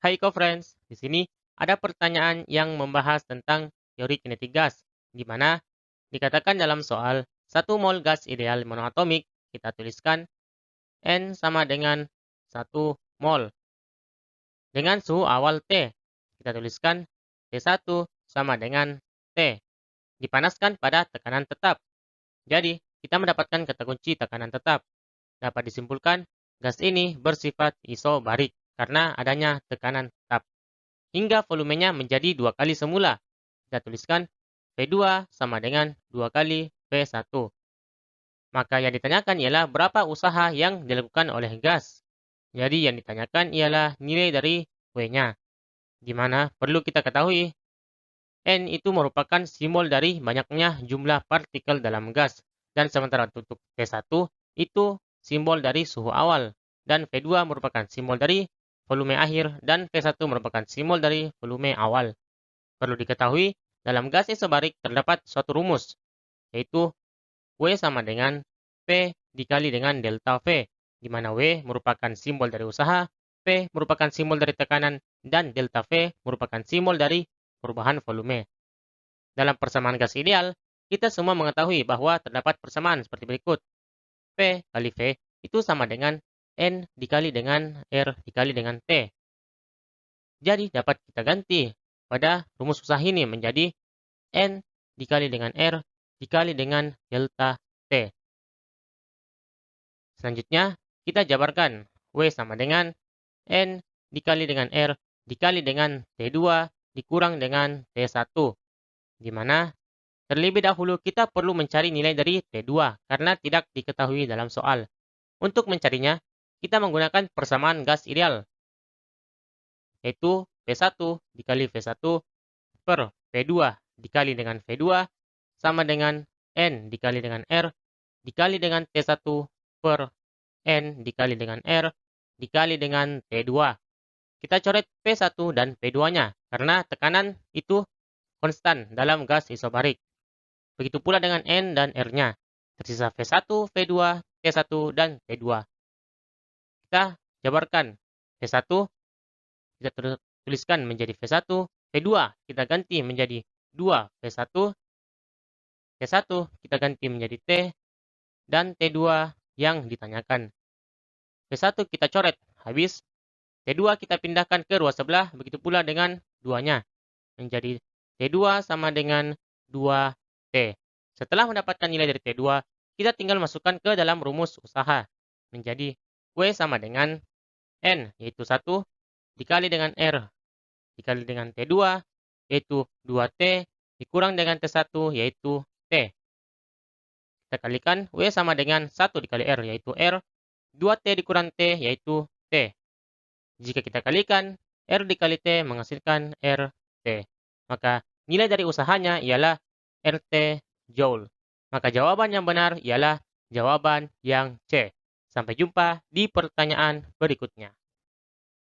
Hai co-friends, di sini ada pertanyaan yang membahas tentang teori kinetik gas, di mana dikatakan dalam soal 1 mol gas ideal monoatomik, kita tuliskan N sama dengan 1 mol. Dengan suhu awal T, kita tuliskan T1 sama dengan T, dipanaskan pada tekanan tetap. Jadi, kita mendapatkan kata kunci tekanan tetap. Dapat disimpulkan, gas ini bersifat isobarik karena adanya tekanan tetap. Hingga volumenya menjadi 2 kali semula. Kita tuliskan V2 sama dengan 2 kali V1. Maka yang ditanyakan ialah berapa usaha yang dilakukan oleh gas. Jadi yang ditanyakan ialah nilai dari W-nya. Di mana perlu kita ketahui, N itu merupakan simbol dari banyaknya jumlah partikel dalam gas. Dan sementara untuk T1 itu simbol dari suhu awal. Dan V2 merupakan simbol dari volume akhir dan V1 merupakan simbol dari volume awal. Perlu diketahui, dalam gas isobarik terdapat suatu rumus, yaitu W sama dengan P dikali dengan delta V, di mana W merupakan simbol dari usaha, P merupakan simbol dari tekanan, dan delta V merupakan simbol dari perubahan volume. Dalam persamaan gas ideal, kita semua mengetahui bahwa terdapat persamaan seperti berikut. P kali V itu sama dengan N dikali dengan R dikali dengan T. Jadi dapat kita ganti pada rumus usaha ini menjadi N dikali dengan R dikali dengan delta T. Selanjutnya, kita jabarkan W sama dengan N dikali dengan R dikali dengan T2 dikurang dengan T1. Di mana terlebih dahulu kita perlu mencari nilai dari T2 karena tidak diketahui dalam soal. Untuk mencarinya, kita menggunakan persamaan gas ideal, yaitu P1 dikali V1 per V2 dikali dengan V2 sama dengan N dikali dengan R dikali dengan T1 per N dikali dengan R dikali dengan T2. Kita coret P1 dan P2-nya karena tekanan itu konstan dalam gas isobarik. Begitu pula dengan N dan R-nya. Tersisa V1, V2, T1, dan T2. Kita jabarkan V1, kita tuliskan menjadi V1, V2 kita ganti menjadi 2 V1, T1 kita ganti menjadi T, dan T2 yang ditanyakan. V1 kita coret, habis. T2 kita pindahkan ke ruas sebelah, begitu pula dengan 2-nya. Menjadi T2 sama dengan 2T. Setelah mendapatkan nilai dari T2, kita tinggal masukkan ke dalam rumus usaha. Menjadi W sama dengan N, yaitu 1, dikali dengan R, dikali dengan T2, yaitu 2T, dikurang dengan T1, yaitu T. Kita kalikan W sama dengan 1 dikali R, yaitu R, 2T dikurang T, yaitu T. Jika kita kalikan, R dikali T menghasilkan RT. Maka nilai dari usahanya ialah RT Joule. Maka jawaban yang benar ialah jawaban yang C. Sampai jumpa di pertanyaan berikutnya.